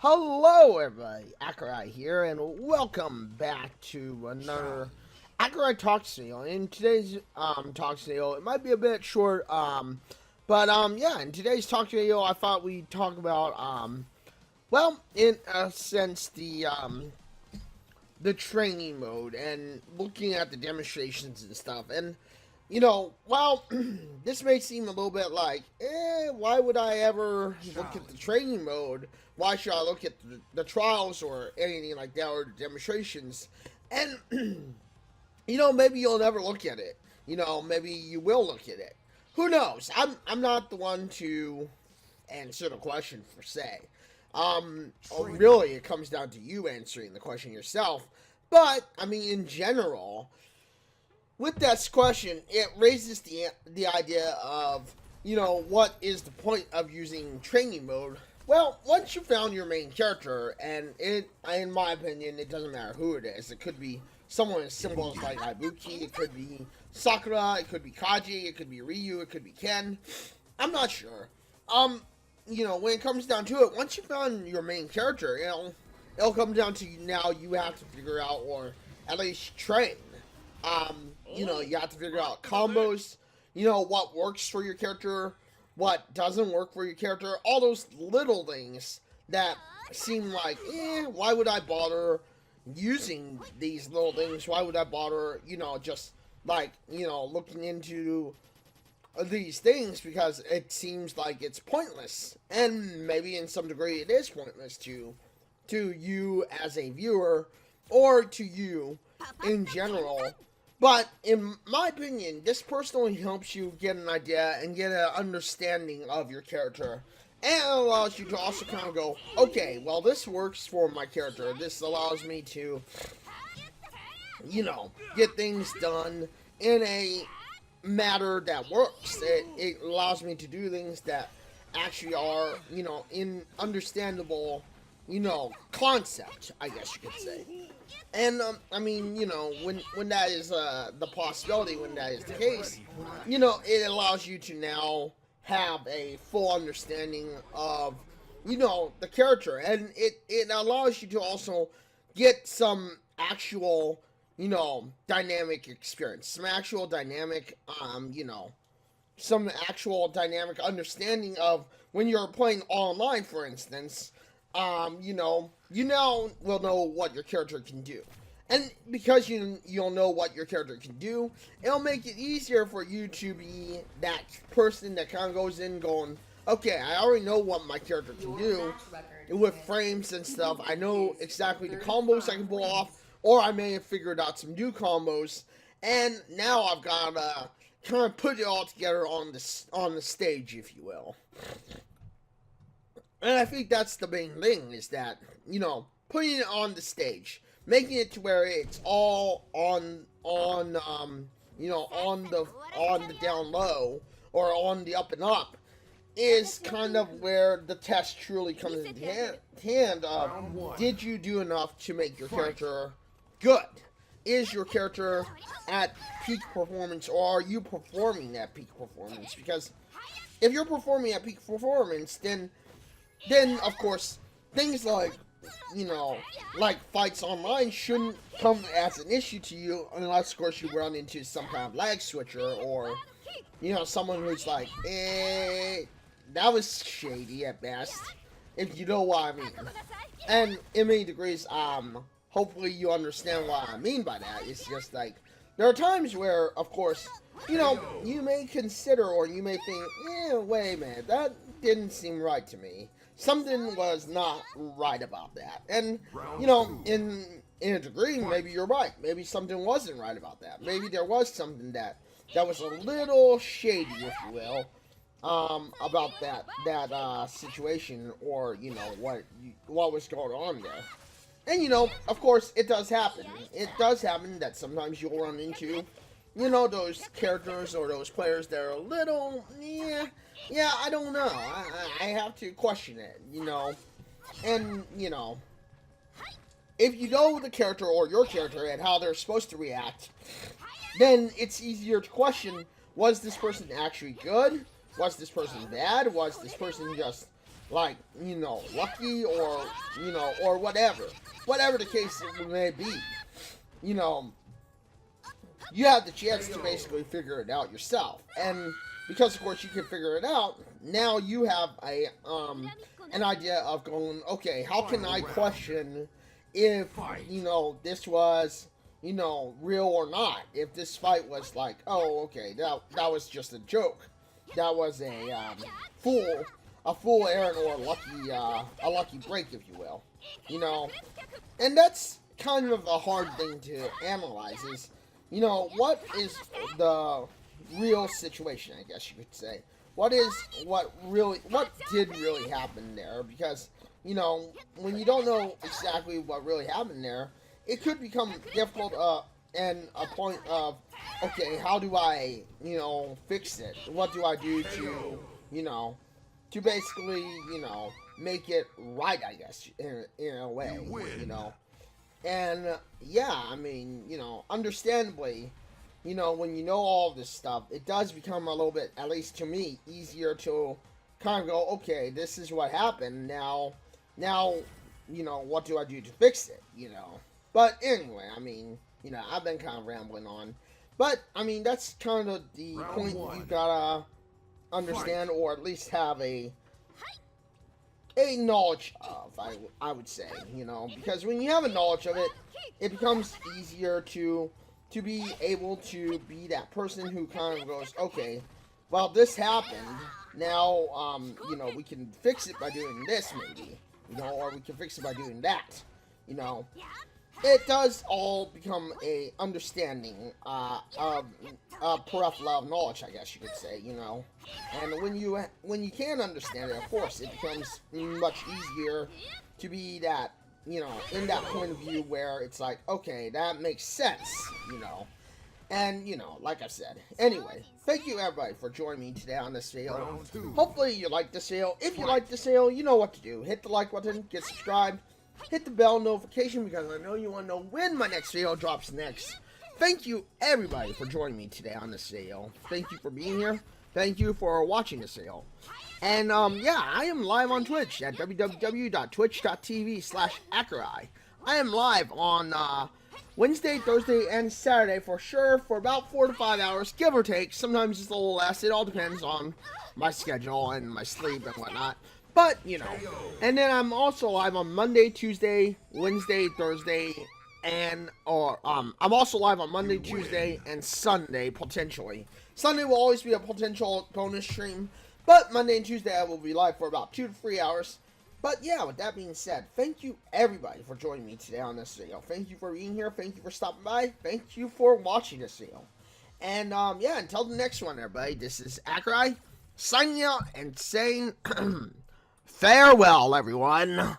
Hello, everybody. Accureye here, and welcome back to another Accureye Talks video. In today's Talks video, it might be a bit short, but yeah. In today's Talks video, I thought we'd talk about well, in a sense, the training mode and looking at the demonstrations and stuff. And well, this may seem a little bit like, why would I ever look at the training mode? Why should I look at the trials or anything like that, or the demonstrations? And, maybe you'll never look at it. Maybe you will look at it. Who knows? I'm not the one to answer the question, per se. Really, it comes down to you answering the question yourself. But, I mean, in general, with that question, it raises the idea of, what is the point of using training mode? Well, once you found your main character, and in my opinion, it doesn't matter who it is. It could be someone as simple as like Ibuki, it could be Sakura, it could be Kaji, it could be Ryu, it could be Ken. I'm not sure. When it comes down to it, once you found your main character, it'll come down to now you have to figure out, or at least train. You have to figure out combos, what works for your character, what doesn't work for your character, all those little things that seem like, why would I bother using these little things? Why would I bother, just like, looking into these things, because it seems like it's pointless. And maybe in some degree it is pointless to you as a viewer, or to you in general. But in my opinion, this personally helps you get an idea and get an understanding of your character. And it allows you to also kind of go, okay, well, this works for my character. This allows me to, get things done in a matter that works. It allows me to do things that actually are, in understandable, concept, I guess you could say. And, I mean, when that is the possibility, when that is the case, it allows you to now have a full understanding of, the character. And it allows you to also get some actual, dynamic experience. Some actual dynamic, some actual dynamic understanding of when you're playing online, for instance. You now will know what your character can do. And because you'll know what your character can do, it'll make it easier for you to be that person that kind of goes in going, okay, I already know what my character can do with frames and stuff. I know exactly the combos I can pull off, or I may have figured out some new combos, and now I've got to kind of put it all together on the stage, if you will. And I think that's the main thing, is that, putting it on the stage, making it to where it's all on the down low, or on the up and up, is kind of where the test truly comes in hand of, did you do enough to make your character good? Is your character at peak performance, or are you performing at peak performance? Because if you're performing at peak performance, then of course, things like, like fights online shouldn't come as an issue to you, unless, of course, you run into some kind of lag switcher, or, someone who's like, that was shady at best, if you know what I mean. And in many degrees, hopefully you understand what I mean by that. It's just like, there are times where, of course, you may consider, or you may think, wait a minute, that didn't seem right to me. Something was not right about that. And, in a degree, maybe you're right. Maybe something wasn't right about that. Maybe there was something that was a little shady, if you will, about that situation, or, what was going on there. And, of course, it does happen. It does happen that sometimes you'll run into, those characters or those players that are a little, I don't know. I have to question it, And, if you know the character or your character and how they're supposed to react, then it's easier to question, was this person actually good? Was this person bad? Was this person just like, lucky or, or whatever the case may be, you know, you have the chance to basically figure it out yourself. And because, of course, you can figure it out, now you have an idea of going, okay, how can I question if, this was, real or not? If this fight was like, oh, okay, that was just a joke. That was a fool errand or a lucky break, if you will. And that's kind of a hard thing to analyze is, what is the real situation, I guess you could say. What did really happen there? Because, when you don't know exactly what really happened there, it could become difficult and a point of, okay, how do I, fix it? What do I do to, to basically, make it right, I guess, in a way, And, yeah, I mean, understandably, when you know all of this stuff, it does become a little bit, at least to me, easier to kind of go, okay, this is what happened, now, what do I do to fix it, But anyway, I mean, I've been kind of rambling on. But, I mean, that's kind of the point you gotta understand, or at least have a knowledge of, I would say, because when you have a knowledge of it, it becomes easier to be able to be that person who kind of goes, okay, well, this happened, now, we can fix it by doing this, maybe, or we can fix it by doing that, It does all become a understanding of peripheral of knowledge, I guess you could say, And when you can understand it, of course, it becomes much easier to be that, in that point of view where it's like, okay, that makes sense, And, like I said, anyway, thank you everybody for joining me today on this video. Hopefully you liked this video. If you liked this video, you know what to do. Hit the like button, get subscribed. Hit the bell notification because I know you want to know when my next video drops next. Thank you everybody for joining me today on this video. Thank you for being here. Thank you for watching this video. And yeah, I am live on Twitch at www.twitch.tv/Accureye. I am live on Wednesday, Thursday, and Saturday for sure for about 4 to 5 hours, give or take. Sometimes it's a little less. It all depends on my schedule and my sleep and whatnot. But, and then I'm also live on Monday, Tuesday, Wednesday, Thursday, I'm also live on Monday, Tuesday, and Sunday, potentially. Sunday will always be a potential bonus stream, but Monday and Tuesday I will be live for about 2 to 3 hours. But yeah, with that being said, thank you everybody for joining me today on this video. Thank you for being here, thank you for stopping by, thank you for watching this video. And, yeah, until the next one, everybody, this is Accureye, signing out and saying... farewell, everyone.